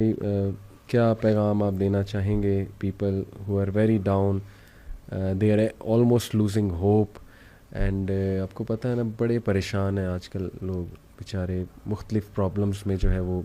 کیا پیغام آپ دینا چاہیں گے people who are very down, they are almost losing hope and آپ کو پتہ ہے نا بڑے پریشان ہیں آج کل لوگ بیچارے، مختلف پرابلمس میں جو ہے وہ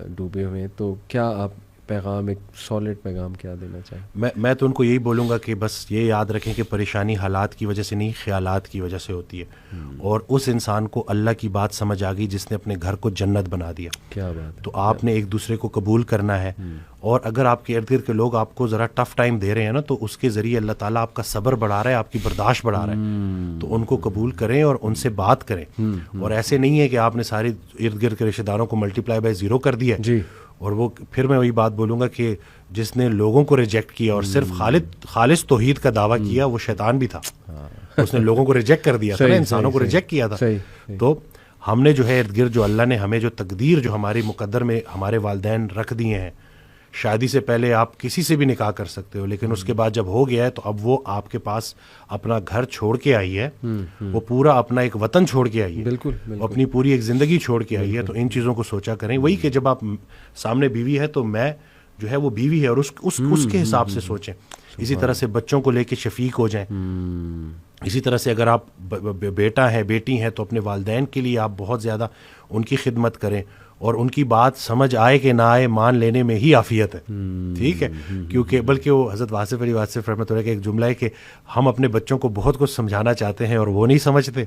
ڈوبے ہوئے ہیں، تو کیا آپ پیغام، ایک سالڈ پیغام کیا دینا چاہیں؟ میں تو ان کو یہی بولوں گا کہ بس یہ یاد رکھیں کہ پریشانی حالات کی وجہ سے نہیں، خیالات کی وجہ سے ہوتی ہے، اور اس انسان کو اللہ کی بات سمجھ آ گئی جس نے اپنے گھر کو جنت بنا دیا. کیا بات ہے. تو آپ نے ایک دوسرے کو قبول کرنا ہے، اور اگر آپ کے ارد گرد کے لوگ آپ کو ذرا ٹف ٹائم دے رہے ہیں نا، تو اس کے ذریعے اللہ تعالیٰ آپ کا صبر بڑھا رہا ہے، آپ کی برداشت بڑھا رہا ہے. تو ان کو قبول کریں اور ان سے بات کریں، اور ایسے نہیں ہے کہ آپ نے سارے ارد گرد کے رشتہ داروں کو ملٹی پلائی بائی 0 کر دیا جی. اور وہ پھر میں وہی بات بولوں گا کہ جس نے لوگوں کو ریجیکٹ کیا اور صرف خالص توحید کا دعویٰ کیا، وہ شیطان بھی تھا. اس نے لوگوں کو ریجیکٹ کر دیا تھا نا، انسانوں کو ریجیکٹ کیا تھا. تو ہم نے جو ہے ارد گرد جو اللہ نے ہمیں جو تقدیر جو ہماری مقدر میں ہمارے والدین رکھ دیے ہیں، شادی سے پہلے آپ کسی سے بھی نکاح کر سکتے ہو، لیکن اس کے بعد جب ہو گیا ہے تو اب وہ آپ کے پاس اپنا گھر چھوڑ کے آئی ہے، وہ پورا اپنا ایک وطن چھوڑ کے آئی ہے، بالکل اپنی پوری ایک زندگی چھوڑ کے آئی ہے. تو ان چیزوں کو سوچا کریں. وہی کہ جب آپ سامنے بیوی ہے تو میں جو ہے وہ بیوی ہے، اور اس کے حساب سے سوچیں. اسی طرح سے بچوں کو لے کے شفیق ہو جائیں. اسی طرح سے اگر آپ بیٹا ہے، بیٹی ہیں، تو اپنے والدین کے لیے آپ بہت زیادہ ان کی خدمت کریں، اور ان کی بات سمجھ آئے کہ نہ آئے، مان لینے میں ہی عافیت ہے. ٹھیک ہے، کیونکہ بلکہ وہ حضرت واصف علی واصف رحمۃ اللہ کا ایک جملہ ہے کہ ہم اپنے بچوں کو بہت کچھ سمجھانا چاہتے ہیں اور وہ نہیں سمجھتے،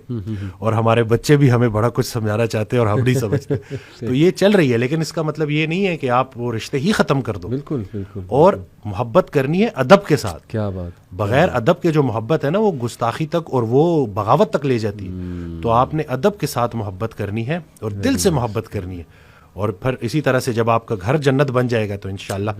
اور ہمارے بچے بھی ہمیں بڑا کچھ سمجھانا چاہتے ہیں اور ہم نہیں سمجھتے. تو یہ چل رہی ہے، لیکن اس کا مطلب یہ نہیں ہے کہ آپ وہ رشتے ہی ختم کر دو. بالکل بالکل. اور محبت کرنی ہے ادب کے ساتھ. کیا بات. بغیر ادب کے جو محبت ہے نا، وہ گستاخی تک اور وہ بغاوت تک لے جاتی ہے. تو آپ نے ادب کے ساتھ محبت کرنی ہے اور دل سے محبت کرنی ہے. اور پھر اسی طرح سے جب آپ کا گھر جنت بن جائے گا تو انشاءاللہ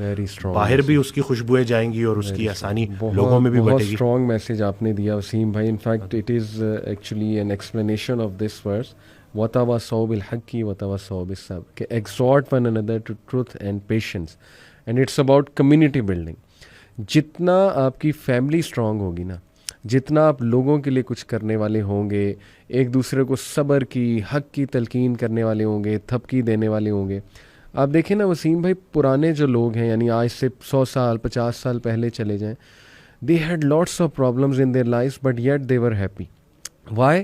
باہر بھی اس کی خوشبوئیں جائیں گی اور اس کی آسانی لوگوں میں بھی بٹے گی. بہت اسٹرانگ میسج آپ نے دیا وسیم بھائی. In fact it is actually an explanation of this verse, وَتَوَاصَوْا بِالْحَقِّ وَتَوَاصَوْا بِالصَّبْرِ، کہ exhort one another to truth and patience, and it's about community building. جتنا آپ کی فیملی اسٹرانگ ہوگی نا، جتنا آپ لوگوں کے لیے کچھ کرنے والے ہوں گے، ایک دوسرے کو صبر کی، حق کی تلقین کرنے والے ہوں گے، تھپکی دینے والے ہوں گے. آپ دیکھیں نا وسیم بھائی، پرانے جو لوگ ہیں، یعنی آج سے 100 سال 50 سال پہلے چلے جائیں، they had lots of problems in their lives but yet they were happy. Why?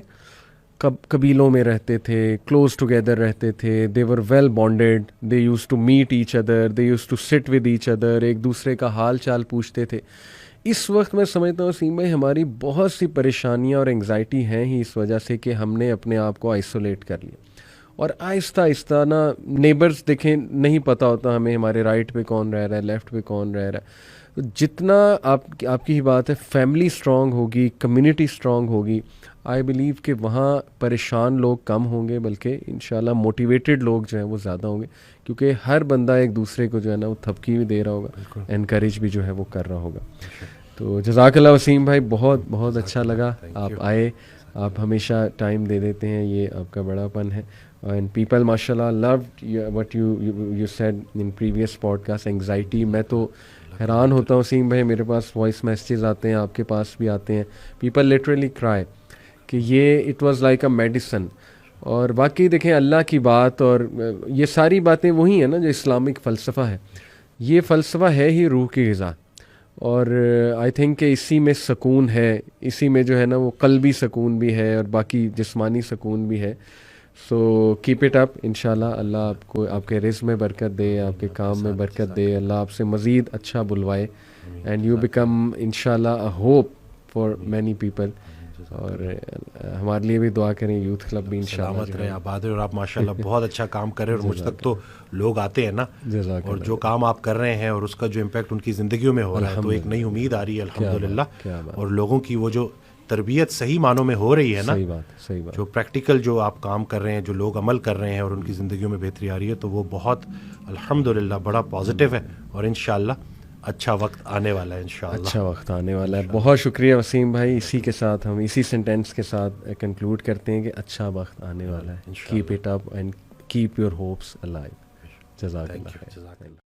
قبیلوں میں رہتے تھے، کلوز ٹوگیدر رہتے تھے، they were well bonded, they used to meet each other, they used to sit with each other، ایک دوسرے کا حال چال پوچھتے تھے. اس وقت میں سمجھتا ہوں وسیم بھائی ہماری بہت سی پریشانیاں اور انگزائٹی ہیں ہی اس وجہ سے کہ ہم نے اپنے آپ کو آئسولیٹ کر لیا، اور آہستہ آہستہ نا نیبرز دیکھیں نہیں پتہ ہوتا ہمیں ہمارے رائٹ پہ کون رہ رہا ہے، لیفٹ پہ کون رہ رہا ہے. جتنا آپ کی ہی بات ہے، فیملی اسٹرانگ ہوگی، کمیونٹی اسٹرانگ ہوگی، آئی بلیو کہ وہاں پریشان لوگ کم ہوں گے، بلکہ انشاءاللہ موٹیویٹڈ لوگ جو ہیں وہ زیادہ ہوں گے، کیونکہ ہر بندہ ایک دوسرے کو جو ہے نا وہ تھپکی بھی دے رہا ہوگا، انکریج بھی جو ہے وہ کر رہا ہوگا. تو جزاک اللہ وسیم بھائی، بہت بہت اچھا لگا آپ آئے، آپ ہمیشہ ٹائم دے دیتے ہیں، یہ آپ کا بڑا پن ہے. اینڈ پیپل ماشاء اللہ loved what you said in previous podcast. Anxiety, میں تو حیران ہوتا ہوں وسیم بھائی، میرے پاس وائس میسیجز آتے ہیں، آپ کے پاس بھی آتے ہیں، پیپل لٹرلی cry کہ یہ it was like a medicine. اور واقعی دیکھیں اللہ کی بات اور یہ ساری باتیں وہی ہیں نا جو اسلامک فلسفہ ہے، یہ فلسفہ ہے ہی روح کی غذا، اور آئی تھنک کہ اسی میں سکون ہے، اسی میں جو ہے نا وہ قلبی سکون بھی ہے اور باقی جسمانی سکون بھی ہے. سو کیپ اٹ اپ، انشاءاللہ اللہ آپ کو آپ کے رزق میں برکت دے، آپ کے کام میں برکت دے، اللہ آپ سے مزید اچھا بلوائے، اینڈ یو بیکم انشاءاللہ اے ہوپ فار مینی پیپل. اور ہمارے لیے بھی دعا کریں، یوتھ کلب بھی انشاءاللہ سلامت رہے، آباد رہے، اور آپ ماشاءاللہ بہت اچھا کام کر رہے ہیں، اور مجھ تک تو لوگ آتے ہیں نا، اور جو کام آپ کر رہے ہیں اور اس کا جو امپیکٹ ان کی زندگیوں میں ہو رہا ہے، تو ایک نئی امید آ رہی ہے الحمدللہ. اور لوگوں کی وہ جو تربیت صحیح معنوں میں ہو رہی ہے نا، صحیح بات، جو پریکٹیکل جو آپ کام کر رہے ہیں، جو لوگ عمل کر رہے ہیں اور ان کی زندگیوں میں بہتری آ رہی ہے، تو وہ بہت الحمدللہ بڑا پازیٹیو ہے، اور انشاءاللہ اچھا وقت آنے والا ہے، انشاءاللہ اچھا وقت آنے والا ہے. بہت شکریہ وسیم بھائی. اسی کے ساتھ ہم اسی سینٹینس کے ساتھ کنکلوڈ کرتے ہیں کہ اچھا وقت آنے والا ہے. Keep it up and keep your hopes alive. جزاک اللہ.